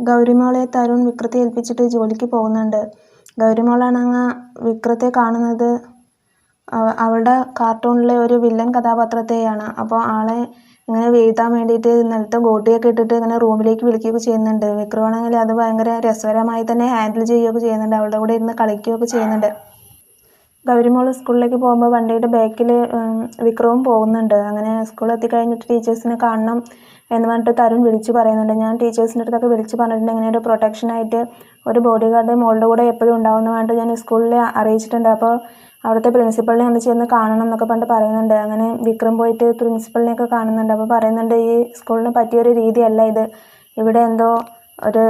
ഗൗരിമോളെ തരുൺ വിക്രത്തെ ഏൽപ്പിച്ചിട്ട് ജോലിക്ക് പോകുന്നുണ്ട്. ഗൗരിമോളാണെങ്കിൽ വിക്രത്തെ കാണുന്നത് അവളുടെ കാർട്ടൂണിലെ ഒരു വില്ലൻ കഥാപാത്രത്തെയാണ്. അപ്പോൾ ആളെ ഇങ്ങനെ വീഴ്ത്താൻ വേണ്ടിയിട്ട് നിലത്ത് ഗോട്ടിയൊക്കെ ഇട്ടിട്ട് ഇങ്ങനെ റൂമിലേക്ക് വിളിക്കുകയൊക്കെ ചെയ്യുന്നുണ്ട്. വിക്രമാണെങ്കിൽ അത് ഭയങ്കര രസകരമായി തന്നെ ഹാൻഡിൽ ചെയ്യുകയൊക്കെ ചെയ്യുന്നുണ്ട്. അവളുടെ കൂടെ ഇരുന്ന് കളിക്കുകയൊക്കെ ചെയ്യുന്നുണ്ട്. ഗൗരിമോൾ സ്കൂളിലേക്ക് പോകുമ്പോൾ വണ്ടിയുടെ ബാക്കിൽ വിക്രവും പോകുന്നുണ്ട്. അങ്ങനെ സ്കൂളിൽ എത്തിക്കഴിഞ്ഞിട്ട് ടീച്ചേഴ്സിനെ കാണണം എന്ന് പറഞ്ഞിട്ട് തരുൺ വിളിച്ച് പറയുന്നുണ്ട്. ഞാൻ ടീച്ചേഴ്സിൻ്റെ അടുത്തൊക്കെ വിളിച്ച് പറഞ്ഞിട്ടുണ്ട്, ഇങ്ങനെ ഒരു പ്രൊട്ടക്ഷനായിട്ട് ഒരു ബോഡി ഗാർഡ് മോളുടെ കൂടെ എപ്പോഴും ഉണ്ടാവുമെന്ന് പറഞ്ഞിട്ട് ഞാൻ സ്കൂളിൽ അറിയിച്ചിട്ടുണ്ട്. അപ്പോൾ അവിടുത്തെ പ്രിൻസിപ്പളിനെ ഒന്ന് ചെന്ന് കാണണം എന്നൊക്കെ പറഞ്ഞിട്ട് പറയുന്നുണ്ട്. അങ്ങനെ വിക്രം പോയിട്ട് പ്രിൻസിപ്പളിനെയൊക്കെ കാണുന്നുണ്ട്. അപ്പോൾ പറയുന്നുണ്ട്, ഈ സ്കൂളിന് പറ്റിയൊരു രീതിയല്ല ഇത്, ഇവിടെ എന്തോ ഒരു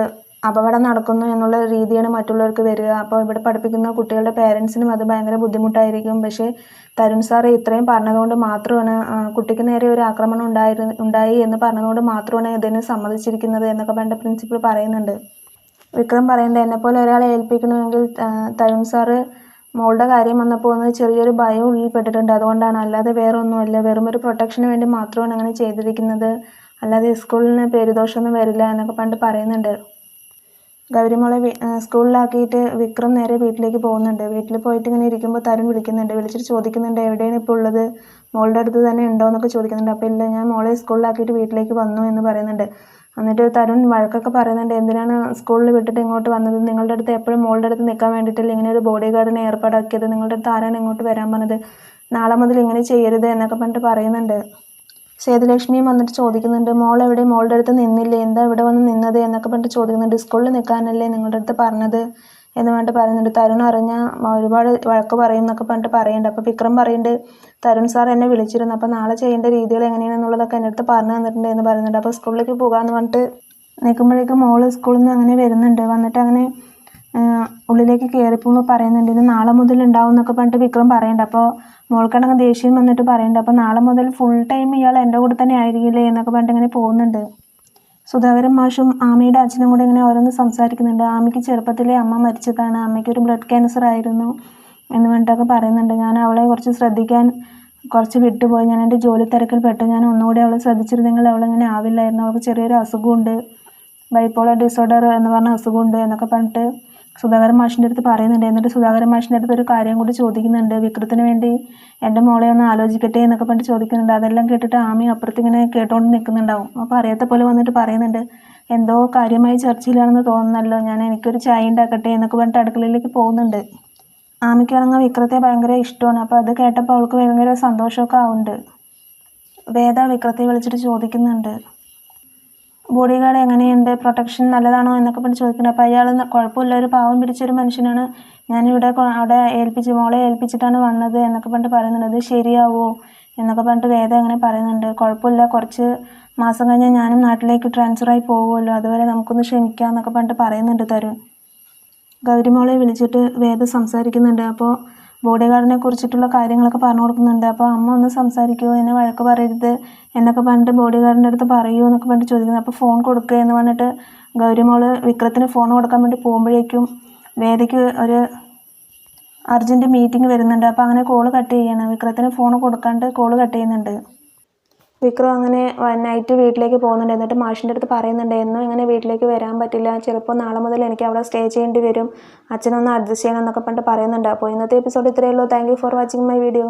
അപകടം നടക്കുന്നു എന്നുള്ള രീതിയാണ് മറ്റുള്ളവർക്ക് വരിക. അപ്പോൾ ഇവിടെ പഠിപ്പിക്കുന്ന കുട്ടികളുടെ പേരൻസിനും അത് ഭയങ്കര ബുദ്ധിമുട്ടായിരിക്കും. പക്ഷേ തരുൺ സാർ ഇത്രയും പറഞ്ഞതുകൊണ്ട് മാത്രമാണ്, കുട്ടിക്ക് നേരെ ഒരു ആക്രമണം ഉണ്ടായി എന്ന് പറഞ്ഞതുകൊണ്ട് മാത്രമാണ് ഇതിന് സമ്മതിച്ചിരിക്കുന്നത് എന്നൊക്കെ പറഞ്ഞിട്ട് പ്രിൻസിപ്പൾ പറയുന്നുണ്ട്. വിക്രം പറയുന്നുണ്ട്, എന്നെപ്പോലെ ഒരാളെ ഏൽപ്പിക്കണമെങ്കിൽ തരുൺ സാറ് മോളുടെ കാര്യം വന്നപ്പോൾ ഒന്ന് ചെറിയൊരു ഭയം ഉള്ളിൽപ്പെട്ടിട്ടുണ്ട്, അതുകൊണ്ടാണ്, അല്ലാതെ വേറെ ഒന്നുമല്ല, വെറും ഒരു പ്രൊട്ടക്ഷന് വേണ്ടി മാത്രമാണ് അങ്ങനെ ചെയ്തിരിക്കുന്നത്, അല്ലാതെ സ്കൂളിന് പേരുദോഷമൊന്നും വരില്ല എന്നൊക്കെ പറഞ്ഞിട്ട് പറയുന്നുണ്ട്. ഗൗരിമോളെ സ്കൂളിലാക്കിയിട്ട് വിക്രം നേരെ വീട്ടിലേക്ക് പോകുന്നുണ്ട്. വീട്ടിൽ പോയിട്ട് ഇങ്ങനെ ഇരിക്കുമ്പോൾ തരുൺ വിളിച്ചിട്ട് ചോദിക്കുന്നുണ്ട്, എവിടെയാണ് ഇപ്പോൾ ഉള്ളത്, മോളുടെ അടുത്ത് തന്നെ ഉണ്ടോ എന്നൊക്കെ ചോദിക്കുന്നുണ്ട്. അപ്പോൾ ഇല്ല, ഞാൻ മോളെ സ്കൂളിലാക്കിയിട്ട് വീട്ടിലേക്ക് വന്നു എന്ന് പറയുന്നുണ്ട്. എന്നിട്ട് തരുൺ വഴക്കൊക്കെ പറയുന്നുണ്ട്, എന്തിനാണ് സ്കൂളിൽ വിട്ടിട്ട് ഇങ്ങോട്ട് വന്നത്, നിങ്ങളുടെ അടുത്ത് എപ്പോഴും മോളുടെ അടുത്ത് നിൽക്കാൻ വേണ്ടിയിട്ടല്ലേ ഇങ്ങനെ ഒരു ബോഡി ഗാർഡിനെ ഏർപ്പാടാക്കിയത്, നിങ്ങളുടെ അടുത്ത് ആരാണ് ഇങ്ങോട്ട് വരാൻ പറഞ്ഞത്, നാളെ മുതൽ ഇങ്ങനെ ചെയ്യരുത് എന്നൊക്കെ പറഞ്ഞിട്ട് പറയുന്നുണ്ട്. സേതുലക്ഷ്മിയും വന്നിട്ട് ചോദിക്കുന്നുണ്ട്, മോളെവിടെ, മോളുടെ അടുത്ത് നിന്നില്ലേ, എന്താ ഇവിടെ വന്ന് നിന്നത് എന്നൊക്കെ പറഞ്ഞിട്ട് ചോദിക്കുന്നുണ്ട്. സ്കൂളിൽ നിൽക്കാനല്ലേ നിങ്ങളുടെ അടുത്ത് പറഞ്ഞത് എന്ന് പറഞ്ഞിട്ട് പറയുന്നുണ്ട്. തരുൺ അറിഞ്ഞാൽ ഒരുപാട് വഴക്ക് പറയും എന്നൊക്കെ പറഞ്ഞിട്ട് പറയുന്നുണ്ട്. അപ്പോൾ വിക്രം പറയുന്നുണ്ട്, തരുൺ സാർ എന്നെ വിളിച്ചിരുന്നു, അപ്പോൾ നാളെ ചെയ്യേണ്ട രീതികൾ എങ്ങനെയാണെന്നുള്ളതൊക്കെ എൻ്റെ അടുത്ത് പറഞ്ഞു തന്നിട്ടുണ്ട് എന്ന് പറയുന്നുണ്ട്. അപ്പോൾ സ്കൂളിലേക്ക് പോകാമെന്ന് പറഞ്ഞിട്ട് നിൽക്കുമ്പോഴേക്കും മോള് സ്കൂളിൽ നിന്ന് അങ്ങനെ വരുന്നുണ്ട്. വന്നിട്ട് അങ്ങനെ ഉള്ളിലേക്ക് കയറിപ്പോകുമ്പോൾ പറയുന്നുണ്ട്, ഇത് നാളെ മുതൽ ഉണ്ടാവും എന്നൊക്കെ പറഞ്ഞിട്ട് വിക്രം പറയുന്നുണ്ട്. അപ്പോൾ മോൾക്കാണെങ്കിൽ ദേഷ്യം വന്നിട്ട് പറയുന്നുണ്ട്, അപ്പോൾ നാളെ മുതൽ ഫുൾ ടൈം ഇയാൾ എൻ്റെ കൂടെ തന്നെ ആയിരിക്കില്ലേ എന്നൊക്കെ പറഞ്ഞിട്ട് ഇങ്ങനെ പോകുന്നുണ്ട്. സുധാകരൻ മാഷും ആമിയുടെ അച്ഛനും കൂടെ ഇങ്ങനെ ഓരോന്ന് സംസാരിക്കുന്നുണ്ട്. ആമിക്ക് ചെറുപ്പത്തിലെ അമ്മ മരിച്ചതാണ്, അമ്മയ്ക്കൊരു ബ്ലഡ് ക്യാൻസർ ആയിരുന്നു എന്ന് പറഞ്ഞിട്ടൊക്കെ പറയുന്നുണ്ട്. ഞാൻ അവളെ കുറച്ച് ശ്രദ്ധിക്കാൻ കുറച്ച് വിട്ടുപോയി, ഞാൻ എൻ്റെ ജോലി തിരക്കിൽ പെട്ടു, ഞാൻ ഒന്നുകൂടി അവളെ ശ്രദ്ധിച്ചിരുന്നെങ്കിൽ അവളിങ്ങനെ ആവില്ലായിരുന്നു, അവൾക്ക് ചെറിയൊരു അസുഖമുണ്ട്, ബൈപ്പോളർ ഡിസോർഡർ എന്ന് പറഞ്ഞ അസുഖമുണ്ട് എന്നൊക്കെ പറഞ്ഞിട്ട് സുധാകരൻ മാഷിൻ്റെ അടുത്ത് പറയുന്നുണ്ട്. എന്നിട്ട് സുധാകരൻ മാഷിൻ്റെ അടുത്ത് ഒരു കാര്യം കൂടി ചോദിക്കുന്നുണ്ട്, വിക്രത്തിന് വേണ്ടി എൻ്റെ മോളെ ഒന്ന് ആലോചിക്കട്ടെ എന്നൊക്കെ പറഞ്ഞിട്ട് ചോദിക്കുന്നുണ്ട്. അതെല്ലാം കേട്ടിട്ട് ആമി അപ്പുറത്ത് ഇങ്ങനെ കേട്ടോണ്ട് നിൽക്കുന്നുണ്ടാവും. അപ്പോൾ അറിയാത്ത പോലെ വന്നിട്ട് പറയുന്നുണ്ട്, എന്തോ കാര്യമായി ചർച്ചയിലാണെന്ന് തോന്നുന്നല്ലോ, എനിക്കൊരു ചായ ഉണ്ടാക്കട്ടെ എന്നൊക്കെ പറഞ്ഞിട്ട് അടുക്കളയിലേക്ക് പോകുന്നുണ്ട്. ആമിക്കാണെങ്കിൽ വിക്രത്തെ ഭയങ്കര ഇഷ്ടമാണ്. അപ്പോൾ അത് കേട്ടപ്പോൾ അവൾക്ക് ഭയങ്കര സന്തോഷമൊക്കെ ആവുന്നുണ്ട്. വേദ വിക്രത്തെ വിളിച്ചിട്ട് ചോദിക്കുന്നുണ്ട്, ബോഡി ഗാർഡ് എങ്ങനെയുണ്ട്, പ്രൊട്ടക്ഷൻ നല്ലതാണോ എന്നൊക്കെ പറഞ്ഞ് ചോദിക്കുന്നുണ്ട്. അപ്പോൾ അയാൾ കുഴപ്പമില്ല, ഒരു പാവം പിടിച്ചൊരു മനുഷ്യനാണ്, ഞാനിവിടെ അവിടെ മോളെ ഏൽപ്പിച്ചിട്ടാണ് വന്നത് എന്നൊക്കെ പറഞ്ഞിട്ട് പറയുന്നുണ്ട്. അത് ശരിയാവോ എന്നൊക്കെ പറഞ്ഞിട്ട് വേദ അങ്ങനെ പറയുന്നുണ്ട്. കുഴപ്പമില്ല, കുറച്ച് മാസം കഴിഞ്ഞാൽ ഞാനും നാട്ടിലേക്ക് ട്രാൻസ്ഫറായി പോകുമല്ലോ, അതുവരെ നമുക്കൊന്ന് ക്ഷമിക്കാം എന്നൊക്കെ പറഞ്ഞിട്ട് പറയുന്നുണ്ട് തരുൺ. ഗൗരിമോളെ വിളിച്ചിട്ട് വേദ സംസാരിക്കുന്നുണ്ട്. അപ്പോൾ ബോഡി ഗാർഡിനെ കുറിച്ചിട്ടുള്ള കാര്യങ്ങളൊക്കെ പറഞ്ഞു കൊടുക്കുന്നുണ്ട്. അപ്പോൾ അമ്മ ഒന്ന് സംസാരിക്കുമോ, എന്നെ വഴക്ക് പറയരുത് എന്നൊക്കെ പറഞ്ഞിട്ട് ബോഡി ഗാർഡിൻ്റെ അടുത്ത് പറയൂ എന്നൊക്കെ പറഞ്ഞിട്ട് ചോദിക്കുന്നത്. അപ്പോൾ ഫോൺ കൊടുക്കുക എന്ന് പറഞ്ഞിട്ട് ഗൗരിമോൾ വിക്രത്തിന് ഫോൺ കൊടുക്കാൻ വേണ്ടി പോകുമ്പോഴേക്കും വേദയ്ക്ക് ഒരു അർജൻറ്റ് മീറ്റിംഗ് വരുന്നുണ്ട്. അപ്പോൾ അങ്ങനെ കോള് കട്ട് ചെയ്യണം, വിക്രത്തിന് ഫോൺ കൊടുക്കാണ്ട് കോള് കട്ട് ചെയ്യുന്നുണ്ട്. വിക്രം അങ്ങനെ നൈറ്റ് വീട്ടിലേക്ക് പോകുന്നുണ്ട്. എന്നിട്ട് മാഷിൻ്റെ അടുത്ത് പറയുന്നുണ്ട്, എന്നും ഇങ്ങനെ വീട്ടിലേക്ക് വരാൻ പറ്റില്ല, ചിലപ്പോൾ നാളെ മുതൽ എനിക്ക് അവിടെ സ്റ്റേ ചെയ്യേണ്ടി വരും, അച്ഛനൊന്ന് അഡ്ജസ്റ്റ് ചെയ്യണം എന്നൊക്കെ പറഞ്ഞിട്ട് പറയുന്നുണ്ട്. അപ്പോൾ ഇന്നത്തെ എപ്പിസോഡ് ഇത്രയേ ഉള്ളൂ. Thank you for watching my video.